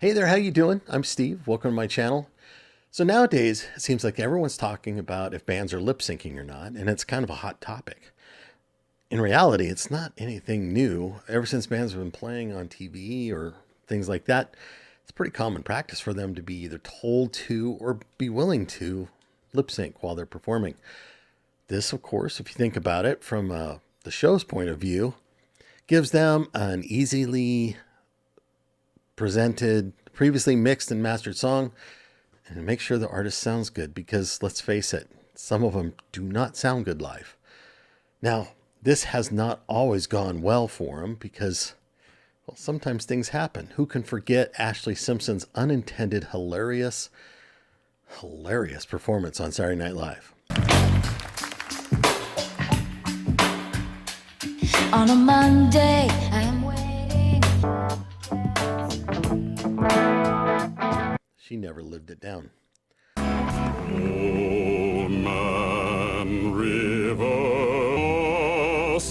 Hey there, how you doing? I'm Steve. Welcome to my channel. So nowadays, it seems like everyone's talking about if bands are lip syncing or not, and it's kind of a hot topic. In reality, it's not anything new. Ever since bands have been playing on TV or things like that, it's pretty common practice for them to be either told to or be willing to lip sync while they're performing. This, of course, if you think about it from the show's point of view, gives them an easily presented, previously mixed and mastered song, and make sure the artist sounds good, because let's face it, some of them do not sound good live. Now, this has not always gone well for them because, well, sometimes things happen. Who can forget Ashley Simpson's unintended hilarious performance on Saturday Night Live? On a Monday, I'm waiting. She never lived it down. Old man River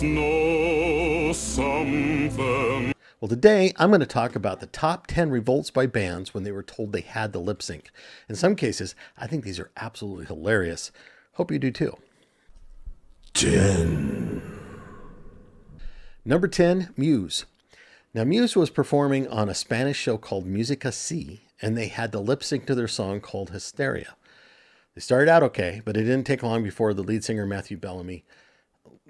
know something. Well, today I'm going to talk about the top 10 revolts by bands when they were told they had to lip sync. In some cases, I think these are absolutely hilarious. Hope you do too. 10. Number 10, Muse. Now, Muse was performing on a Spanish show called Musica C, and they had to lip sync to their song called Hysteria. They started out okay, but it didn't take long before the lead singer, Matthew Bellamy,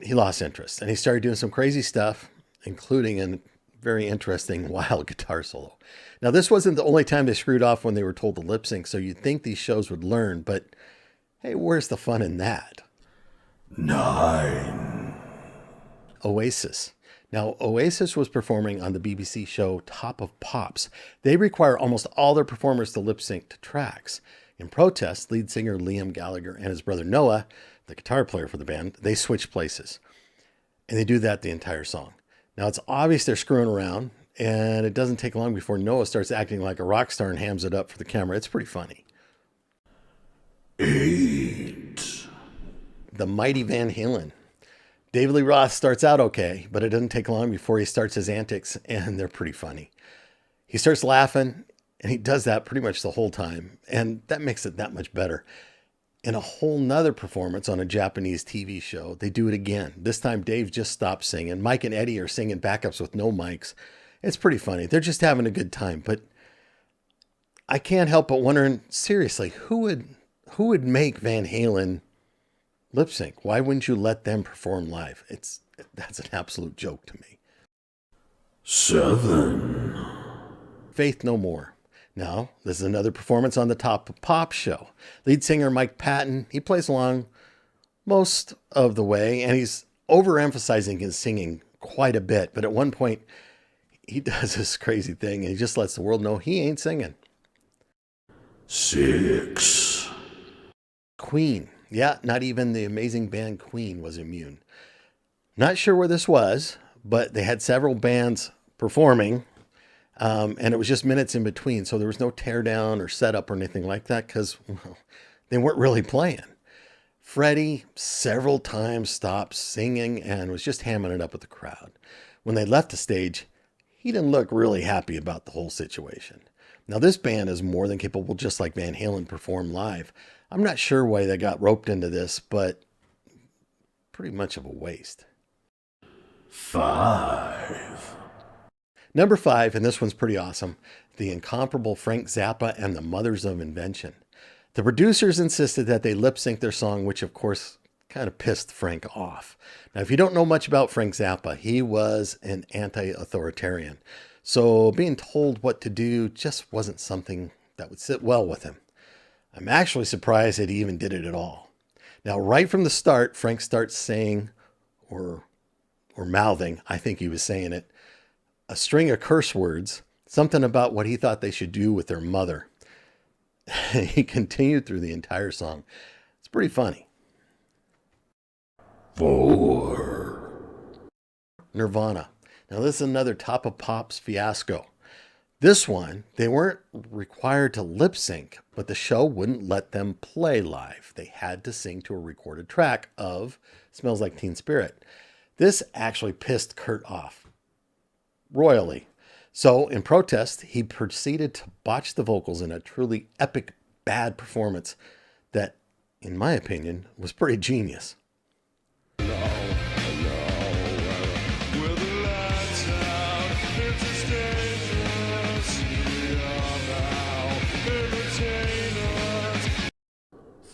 he lost interest, and he started doing some crazy stuff, including a very interesting wild guitar solo. Now, this wasn't the only time they screwed off when they were told to lip sync, so you'd think these shows would learn, but hey, where's the fun in that? 9. Oasis. Now, Oasis was performing on the BBC show Top of Pops. They require almost all their performers to lip sync to tracks. In protest, lead singer Liam Gallagher and his brother Noah, the guitar player for the band, they switch places. And they do that the entire song. Now, it's obvious they're screwing around, and it doesn't take long before Noah starts acting like a rock star and hams it up for the camera. It's pretty funny. 8. The Mighty Van Halen. David Lee Roth starts out okay, but it doesn't take long before he starts his antics, and they're pretty funny. He starts laughing, and he does that pretty much the whole time, and that makes it that much better. In a whole nother performance on a Japanese TV show, they do it again. This time, Dave just stops singing. Mike and Eddie are singing backups with no mics. It's pretty funny. They're just having a good time, but I can't help but wondering, seriously, who would make Van Halen lip sync? Why wouldn't you let them perform live? That's an absolute joke to me. 7. Faith No More. Now, this is another performance on the Top of Pop show. Lead singer Mike Patton, he plays along most of the way, and he's overemphasizing his singing quite a bit. But at one point, he does this crazy thing, and he just lets the world know he ain't singing. 6. Queen. Yeah, not even the amazing band Queen was immune. Not sure where this was, but they had several bands performing, and it was just minutes in between. So there was no teardown or setup or anything like that because, well, they weren't really playing. Freddie several times stopped singing and was just hamming it up with the crowd. When they left the stage, he didn't look really happy about the whole situation. Now, this band is more than capable, just like Van Halen performed live. I'm not sure why they got roped into this, but pretty much of a waste. 5. Number 5, and this one's pretty awesome, the incomparable Frank Zappa and the Mothers of Invention. The producers insisted that they lip sync their song, which of course kind of pissed Frank off. Now, if you don't know much about Frank Zappa, he was an anti-authoritarian. So being told what to do just wasn't something that would sit well with him. I'm actually surprised that he even did it at all. Now, right from the start, Frank starts saying, or mouthing, I think he was saying it, a string of curse words, something about what he thought they should do with their mother. He continued through the entire song. It's pretty funny. 4. Nirvana. Now, this is another Top of Pops fiasco. This one, they weren't required to lip sync, but the show wouldn't let them play live. They had to sing to a recorded track of Smells Like Teen Spirit. This actually pissed Kurt off royally. So, in protest, he proceeded to botch the vocals in a truly epic bad performance that, in my opinion, was pretty genius.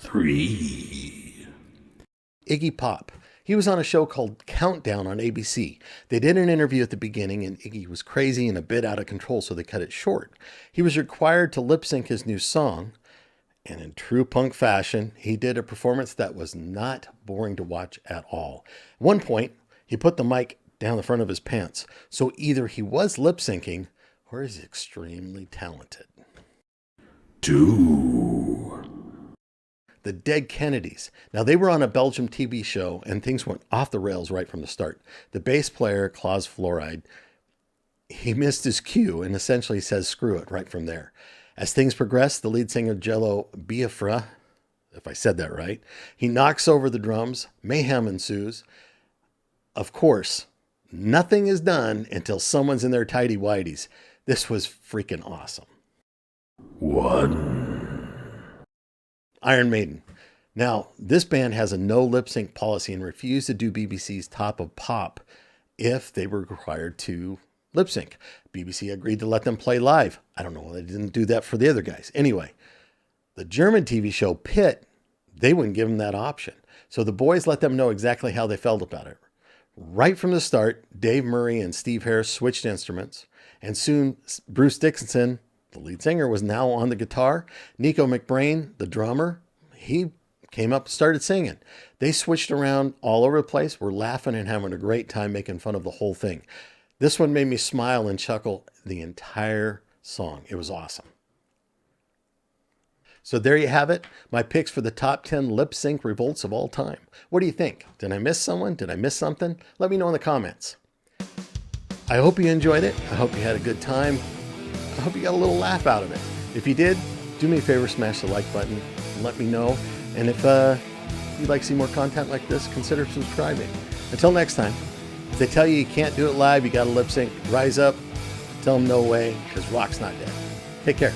Three. Iggy Pop. He was on a show called Countdown on ABC. They did an interview at the beginning, and Iggy was crazy and a bit out of control, so they cut it short. He was required to lip sync his new song, and in true punk fashion, he did a performance that was not boring to watch at all. At one point, he put the mic down the front of his pants, so either he was lip syncing or he's extremely talented. 2. The Dead Kennedys. Now, they were on a Belgium TV show, and things went off the rails right from the start. The bass player, Klaus Floride, he missed his cue and essentially says screw it right from there. As things progress, the lead singer, Jello Biafra, if I said that right, he knocks over the drums. Mayhem ensues. Of course, nothing is done until someone's in their tighty whities. This was freaking awesome. 1. Iron Maiden. Now, this band has a no lip sync policy and refused to do BBC's Top of Pop if they were required to lip sync. BBC agreed to let them play live. I don't know why they didn't do that for the other guys. Anyway, the German TV show Pit, they wouldn't give them that option. So the boys let them know exactly how they felt about it. Right from the start, Dave Murray and Steve Harris switched instruments, and soon Bruce Dickinson, the lead singer, was now on the guitar. Nico McBrain, the drummer, he came up and started singing. They switched around all over the place. We're laughing and having a great time making fun of the whole thing. This one made me smile and chuckle the entire song. It was awesome. So there you have it. My picks for the top 10 lip sync revolts of all time. What do you think? Did I miss someone? Did I miss something? Let me know in the comments. I hope you enjoyed it. I hope you had a good time. I hope you got a little laugh out of it. If you did, do me a favor, smash the like button and let me know. And if you'd like to see more content like this, consider subscribing. Until next time, if they tell you you can't do it live, you got to lip sync, rise up, tell them no way, because rock's not dead. Take care.